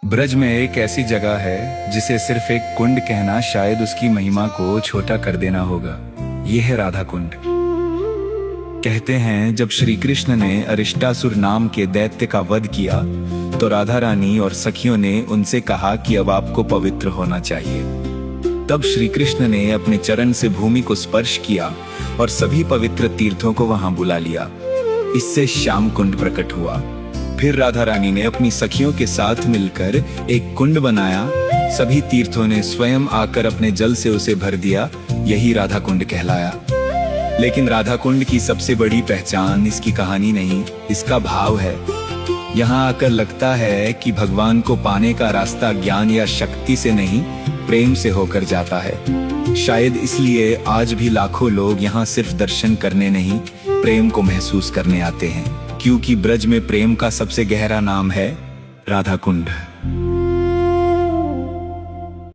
ब्रज में एक ऐसी जगह है जिसे सिर्फ एक कुंड कहना शायद उसकी महिमा को छोटा कर देना होगा। यह है राधा कुंड। कहते हैं जब श्री कृष्ण ने अरिष्टासुर नाम के दैत्य का वध किया तो राधा रानी और सखियों ने उनसे कहा कि अब आपको पवित्र होना चाहिए। तब श्री कृष्ण ने अपने चरण से भूमि को स्पर्श किया और सभी पवित्र तीर्थों को वहां बुला लिया। इससे श्याम कुंड प्रकट हुआ। फिर राधा रानी ने अपनी सखियों के साथ मिलकर एक कुंड बनाया। सभी तीर्थों ने स्वयं आकर अपने जल से उसे भर दिया। यही राधा कुंड कहलाया। लेकिन राधा कुंड की सबसे बड़ी पहचान इसकी कहानी नहीं, इसका भाव है। यहाँ आकर लगता है कि भगवान को पाने का रास्ता ज्ञान या शक्ति से नहीं, प्रेम से होकर जाता है। शायद इसलिए आज भी लाखों लोग यहाँ सिर्फ दर्शन करने नहीं, प्रेम को महसूस करने आते हैं, क्योंकि ब्रज में प्रेम का सबसे गहरा नाम है राधा कुंड।